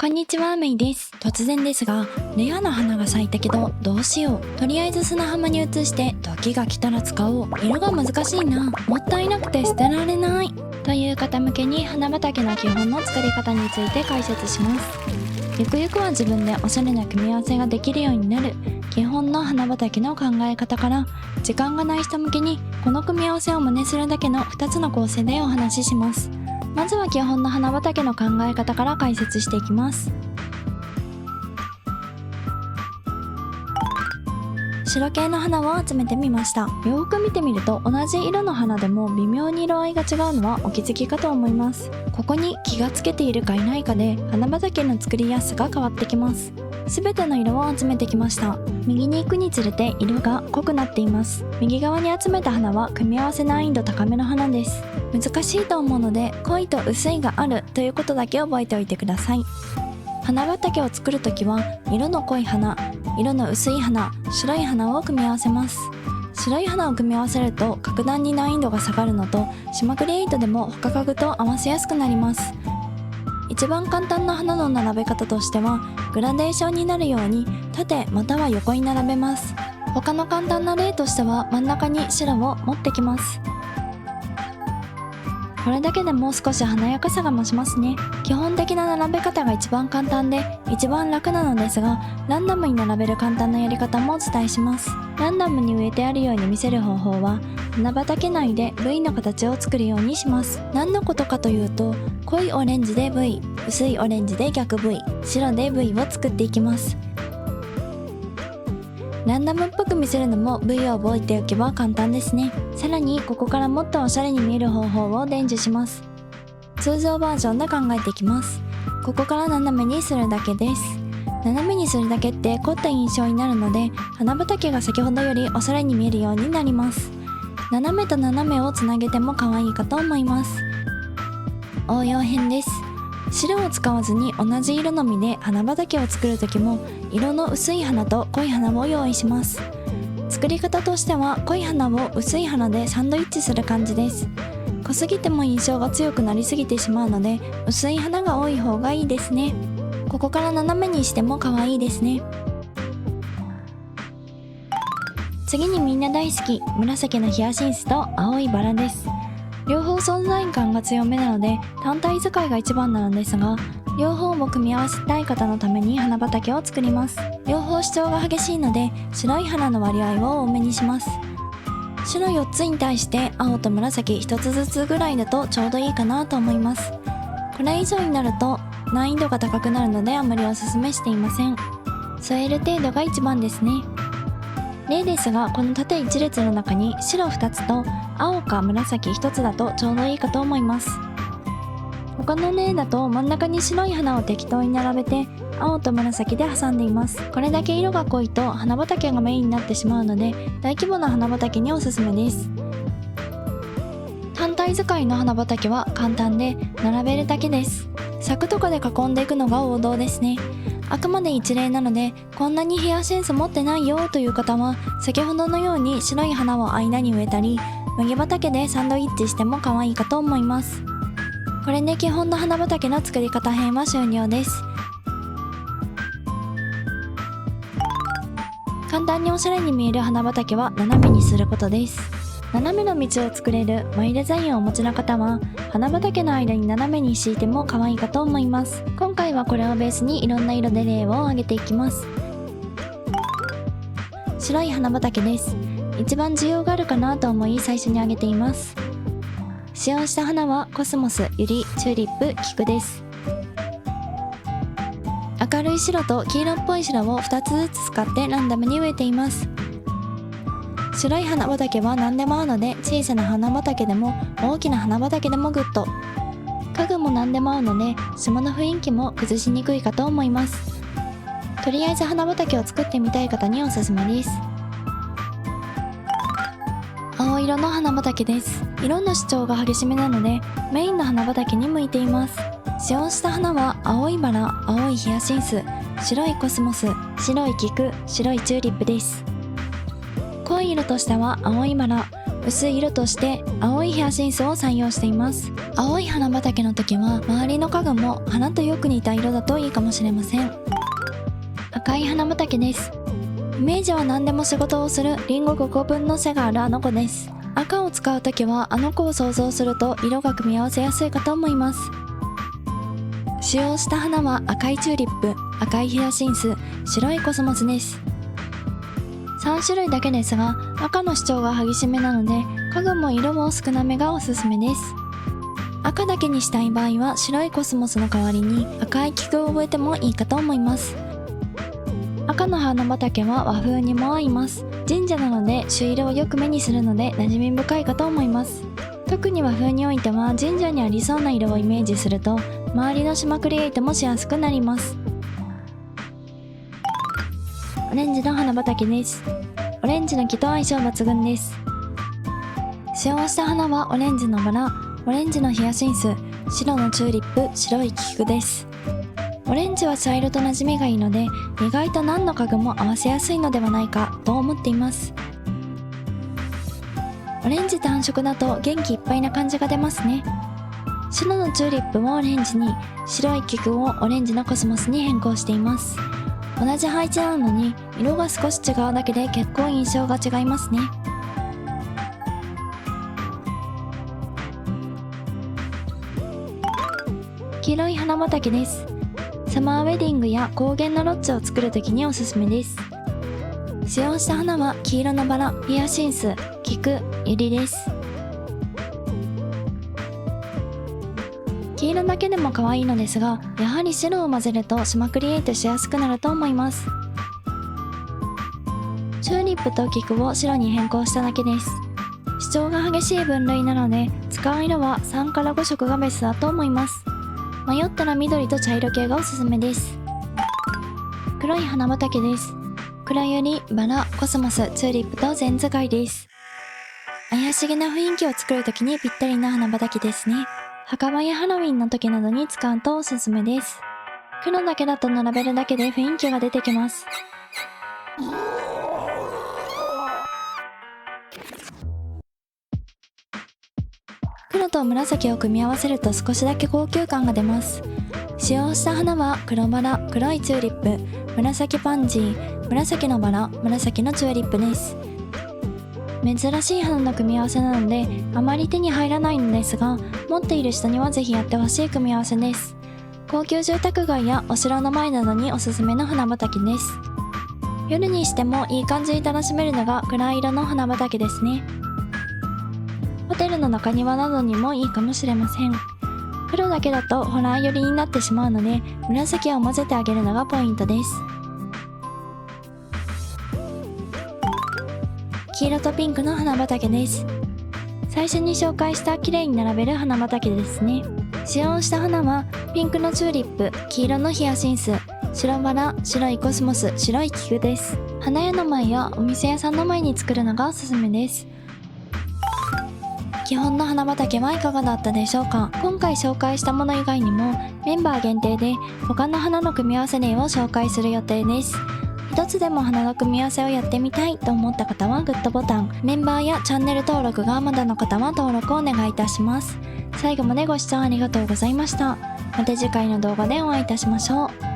こんにちは、メイです。突然ですが、レアな花が咲いたけどどうしよう。とりあえず砂浜に移して時が来たら使おう。色が難しいな。もったいなくて捨てられない。という方向けに花畑の基本の作り方について解説します。ゆくゆくは自分でおしゃれな組み合わせができるようになる基本の花畑の考え方から、時間がない人向けにこの組み合わせを真似するだけの2つの構成でお話しします。まずは基本の花畑の考え方から解説していきます。白系の花を集めてみました。よく見てみると同じ色の花でも微妙に色合いが違うのはお気づきかと思います。ここに気がつけているかいないかで花畑の作りやすさが変わってきます。すべての色を集めてきました。右に行くにつれて色が濃くなっています。右側に集めた花は組み合わせ難易度高めの花です。難しいと思うので濃いと薄いがあるということだけ覚えておいてください。花畑を作るときは色の濃い花、色の薄い花、白い花を組み合わせます。白い花を組み合わせると格段に難易度が下がるのと、島クリエイトでも他家具と合わせやすくなります。一番簡単な花の並べ方としてはグラデーションになるように縦または横に並べます。他の簡単な例としては真ん中に白を持ってきます。これだけでも少し華やかさが増しますね。基本的な並べ方が一番簡単で一番楽なのですが、ランダムに並べる簡単なやり方もお伝えします。ランダムに植えてあるように見せる方法は、花畑内で V の形を作るようにします。何のことかというと、濃いオレンジで V、薄いオレンジで逆 V、白で V を作っていきます。ランダムっぽく見せるのも V を覚えておけば簡単ですね。さらにここからもっとおしゃれに見える方法を伝授します。通常バージョンで考えていきます。ここから斜めにするだけです。斜めにするだけって凝った印象になるので、花畑が先ほどよりおしゃれに見えるようになります。斜めと斜めをつなげても可愛いかと思います。応用編です。白を使わずに同じ色のみで花畑を作るときも、色の薄い花と濃い花を用意します。作り方としては濃い花を薄い花でサンドイッチする感じです。濃すぎても印象が強くなりすぎてしまうので、薄い花が多い方がいいですね。ここから斜めにしても可愛いですね。次にみんな大好き紫のヒヤシンスと青いバラです。両方存在感が強めなので単体使いが一番なのですが、両方を組み合わせたい方のために花畑を作ります。両方主張が激しいので白い花の割合を多めにします。白4つに対して青と紫1つずつぐらいだとちょうどいいかなと思います。これ以上になると難易度が高くなるのであまりおすすめしていません。添える程度が一番ですね。例ですが、この縦1列の中に白2つと青か紫1つだとちょうどいいかと思います。他の例だと真ん中に白い花を適当に並べて青と紫で挟んでいます。これだけ色が濃いと花畑がメインになってしまうので大規模な花畑におすすめです。単体使いの花畑は簡単で並べるだけです。柵とかで囲んでいくのが王道ですね。あくまで一例なので、こんなにヒヤシンス持ってないよという方は先ほどのように白い花を間に植えたり麦畑でサンドイッチしても可愛いかと思います。これで基本の花畑の作り方編は終了です。簡単におしゃれに見える花畑は斜めにすることです。斜めの道を作れるマイデザインをお持ちの方は花畑の間に斜めに敷いても可愛いかと思います。今回はこれをベースにいろんな色で例を挙げていきます。白い花畑です。一番需要があるかなと思い最初に挙げています。使用した花はコスモス、ユリ、チューリップ、キクです。明るい白と黄色っぽい白を2つずつ使ってランダムに植えています。白い花畑は何でも合うので小さな花畑でも大きな花畑でもグッド。家具も何でも合うので島の雰囲気も崩しにくいかと思います。とりあえず花畑を作ってみたい方におすすめです。青色の花畑です。色の主張が激しめなのでメインの花畑に向いています。使用した花は青いバラ、青いヒヤシンス、白いコスモス、白いキク、白いチューリップです。濃い色としては青いバラ、薄い色として青いヒヤシンスを採用しています。青い花畑の時は周りの家具も花とよく似た色だといいかもしれません。赤い花畑です。イメージは何でも仕事をするリンゴ5個分の背があるあの子です。赤を使う時はあの子を想像すると色が組み合わせやすいかと思います。使用した花は赤いチューリップ、赤いヒヤシンス、白いコスモスです。3種類だけですが赤の主張が激しめなので家具も色も少なめがおすすめです。赤だけにしたい場合は白いコスモスの代わりに赤い菊を植えてもいいかと思います。赤の花畑は和風にも合います。神社なので朱色をよく目にするので馴染み深いかと思います。特に和風においては神社にありそうな色をイメージすると周りの島クリエイトもしやすくなります。オレンジの花畑です。オレンジの木と相性抜群です。使用した花はオレンジのバラ、オレンジのヒヤシンス、白のチューリップ、白い菊です。オレンジは茶色と馴染みがいいので意外と何の家具も合わせやすいのではないかと思っています。オレンジ単色だと元気いっぱいな感じが出ますね。白のチューリップをオレンジに、白い菊をオレンジのコスモスに変更しています。同じ配置なのに色が少し違うだけで結構印象が違いますね。黄色い花畑です。サマーウェディングや高原のロッジを作るときにおすすめです。使用した花は黄色のバラ、ヒヤシンス、菊、ユリです。黄色だけでも可愛いのですが、やはり白を混ぜると島クリエイトしやすくなると思います。チューリップと菊を白に変更しただけです。主張が激しい分類なので使う色は3から5色がベストだと思います。迷ったら緑と茶色系がおすすめです。黒い花畑です。黒よりバラ、コスモス、チューリップと全使いです。怪しげな雰囲気を作るときにぴったりな花畑ですね。墓場やハロウィンの時などに使うとおすすめです。黒だけだと並べるだけで雰囲気が出てきます。黒と紫を組み合わせると少しだけ高級感が出ます。使用した花は黒バラ、黒いチューリップ、紫パンジー、紫のバラ、紫のチューリップです。珍しい花の組み合わせなのであまり手に入らないのですが、持っている人にはぜひやってほしい組み合わせです。高級住宅街やお城の前などにおすすめの花畑です。夜にしてもいい感じに楽しめるのが暗い色の花畑ですね。ホテルの中庭などにもいいかもしれません。黒だけだとホラー寄りになってしまうので紫を混ぜてあげるのがポイントです。黄色とピンクの花畑です。最初に紹介した綺麗に並べる花畑ですね。使用した花はピンクのチューリップ、黄色のヒヤシンス、白バラ、白いコスモス、白い菊です。花屋の前やお店屋さんの前に作るのがおすすめです。基本の花畑はいかがだったでしょうか。今回紹介したもの以外にもメンバー限定で他の花の組み合わせ例を紹介する予定です。一つでも花の組み合わせをやってみたいと思った方はグッドボタン、メンバーやチャンネル登録がまだの方は登録をお願いいたします。最後までご視聴ありがとうございました。また次回の動画でお会いいたしましょう。